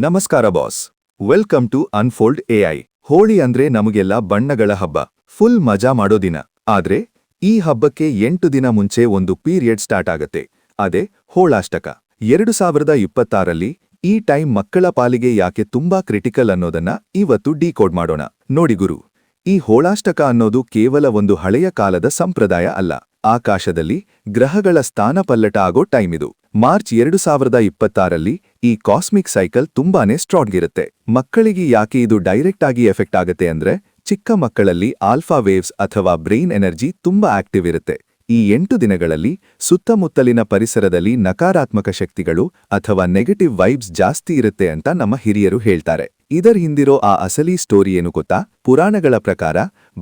ನಮಸ್ಕಾರ boss. Welcome to unfold AI. Holi ಅಂದ್ರೆ ನಮಗೆಲ್ಲ ಬಣ್ಣಗಳ ಹಬ್ಬ, ಫುಲ್ ಮಜಾ ಮಾಡೋ ದಿನ. ಆದ್ರೆ ಈ ಹಬ್ಬಕ್ಕೆ 8 ದಿನ ಮುಂಚೆ ಒಂದು ಪೀರಿಯಡ್ ಸ್ಟಾರ್ಟ್ ಆಗತ್ತೆ. ಅದೇ ಹೋಳಾಷ್ಟಕ. 2026ರಲ್ಲಿ ಈ ಟೈಮ್ ಮಕ್ಕಳ ಪಾಲಿಗೆ ಯಾಕೆ ತುಂಬಾ ಕ್ರಿಟಿಕಲ್ ಅನ್ನೋದನ್ನ ಇವತ್ತು ಡಿಕೋಡ್ ಮಾಡೋಣ. ನೋಡಿ ಗುರು, ಈ ಹೋಳಾಷ್ಟಕ ಅನ್ನೋದು ಕೇವಲ ಒಂದು ಹಳೆಯ ಕಾಲದ ಸಂಪ್ರದಾಯ ಅಲ್ಲ. ಆಕಾಶದಲ್ಲಿ ಗ್ರಹಗಳ ಸ್ಥಾನ ಪಲ್ಲಟ ಆಗೋ ಟೈಮ್ ಇದು. ಮಾರ್ಚ್ 2026ರಲ್ಲಿ ಈ ಕಾಸ್ಮಿಕ್ ಸೈಕಲ್ ತುಂಬಾನೇ ಸ್ಟ್ರಾಂಗ್ ಇರುತ್ತೆ. ಮಕ್ಕಳಿಗೆ ಯಾಕೆ ಇದು ಡೈರೆಕ್ಟ್ ಆಗಿ ಎಫೆಕ್ಟ್ ಆಗತ್ತೆ ಅಂದ್ರೆ, ಚಿಕ್ಕ ಮಕ್ಕಳಲ್ಲಿ ಆಲ್ಫಾ ವೇವ್ಸ್ ಅಥವಾ ಬ್ರೈನ್ ಎನರ್ಜಿ ತುಂಬಾ ಆಕ್ಟಿವ್ ಇರುತ್ತೆ. ಈ 8 ದಿನಗಳಲ್ಲಿ ಸುತ್ತಮುತ್ತಲಿನ ಪರಿಸರದಲ್ಲಿ ನಕಾರಾತ್ಮಕ ಶಕ್ತಿಗಳು ಅಥವಾ ನೆಗೆಟಿವ್ ವೈಬ್ಸ್ ಜಾಸ್ತಿ ಇರುತ್ತೆ ಅಂತ ನಮ್ಮ ಹಿರಿಯರು ಹೇಳ್ತಾರೆ. ಇದರ ಹಿಂದಿರೋ ಆ ಅಸಲಿ ಸ್ಟೋರಿ ಏನು ಗೊತ್ತಾ? ಪುರಾಣಗಳ ಪ್ರಕಾರ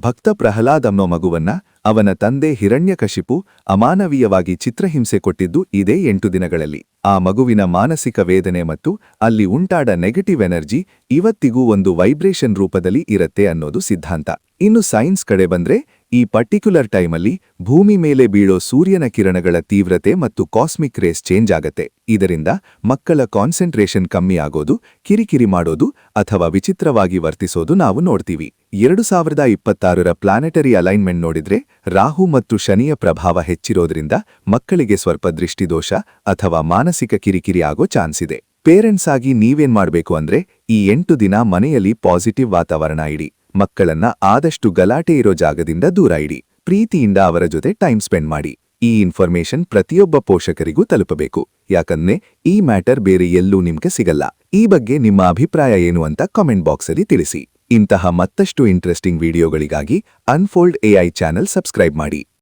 ಭಕ್ತ ಪ್ರಹ್ಲಾದ್ ಅನ್ನೋ ಮಗುವನ್ನ ಅವನ ತಂದೆ ಹಿರಣ್ಯಕಶಿಪು ಅಮಾನವೀಯವಾಗಿ ಚಿತ್ರಹಿಂಸೆ ಕೊಟ್ಟಿದ್ದು ಇದೇ 8 ದಿನಗಳಲ್ಲಿ. ಆ ಮಗುವಿನ ಮಾನಸಿಕ ವೇದನೆ ಮತ್ತು ಅಲ್ಲಿ ಉಂಟಾದ ನೆಗೆಟಿವ್ ಎನರ್ಜಿ ಇವತ್ತಿಗೂ ಒಂದು ವೈಬ್ರೇಷನ್ ರೂಪದಲ್ಲಿ ಇರುತ್ತೆ ಅನ್ನೋದು ಸಿದ್ಧಾಂತ. ಇನ್ನು ಸೈನ್ಸ್ ಕಡೆ ಬಂದ್ರೆ, ಈ ಪರ್ಟಿಕ್ಯುಲರ್ ಟೈಮಲ್ಲಿ ಭೂಮಿ ಮೇಲೆ ಬೀಳೋ ಸೂರ್ಯನ ಕಿರಣಗಳ ತೀವ್ರತೆ ಮತ್ತು ಕಾಸ್ಮಿಕ್ ರೇಸ್ ಚೇಂಜ್ ಆಗತ್ತೆ. ಇದರಿಂದ ಮಕ್ಕಳ ಕಾನ್ಸಂಟ್ರೇಷನ್ ಕಮ್ಮಿ ಆಗೋದು, ಕಿರಿಕಿರಿ ಮಾಡೋದು ಅಥವಾ ವಿಚಿತ್ರವಾಗಿ ವರ್ತಿಸೋದು ನಾವು ನೋಡ್ತೀವಿ. 2026ರ ಪ್ಲಾನೆಟರಿ ಅಲೈನ್ಮೆಂಟ್ ನೋಡಿದ್ರೆ ರಾಹು ಮತ್ತು ಶನಿಯ ಪ್ರಭಾವ ಹೆಚ್ಚಿರೋದ್ರಿಂದ ಮಕ್ಕಳಿಗೆ ಸ್ವಲ್ಪ ದೃಷ್ಟಿದೋಷ ಅಥವಾ ಮಾನಸಿಕ ಕಿರಿಕಿರಿ ಆಗೋ ಚಾನ್ಸ್ ಇದೆ. ಪೇರೆಂಟ್ಸ್ ಆಗಿ ನೀವೇನ್ ಮಾಡ್ಬೇಕು ಅಂದ್ರೆ, ಈ 8 ದಿನ ಮನೆಯಲ್ಲಿ ಪಾಸಿಟಿವ್ ವಾತಾವರಣ ಇಡಿ. ಮಕ್ಕಳನ್ನ ಆದಷ್ಟು ಗಲಾಟೆ ಇರೋ ಜಾಗದಿಂದ ದೂರ ಇಡಿ. ಪ್ರೀತಿಯಿಂದ ಅವರ ಜೊತೆ ಟೈಮ್ ಸ್ಪೆಂಡ್ ಮಾಡಿ. ಈ ಇನ್ಫಾರ್ಮೇಶನ್ ಪ್ರತಿಯೊಬ್ಬ ಪೋಷಕರಿಗೂ ತಲುಪಬೇಕು. ಯಾಕಂದ್ರೆ ಈ ಮ್ಯಾಟರ್ ಬೇರೆ ಎಲ್ಲೂ ನಿಮ್ಗೆ ಸಿಗಲ್ಲ. ಈ ಬಗ್ಗೆ ನಿಮ್ಮ ಅಭಿಪ್ರಾಯ ಏನು ಅಂತ ಕಾಮೆಂಟ್ ಬಾಕ್ಸಲ್ಲಿ ತಿಳಿಸಿ. ಇಂತಹ ಮತ್ತಷ್ಟು ಇಂಟ್ರೆಸ್ಟಿಂಗ್ ವಿಡಿಯೋಗಳಿಗಾಗಿ ಅನ್ಫೋಲ್ಡ್ ಎಐ ಚಾನೆಲ್ ಸಬ್ಸ್ಕ್ರೈಬ್ ಮಾಡಿ.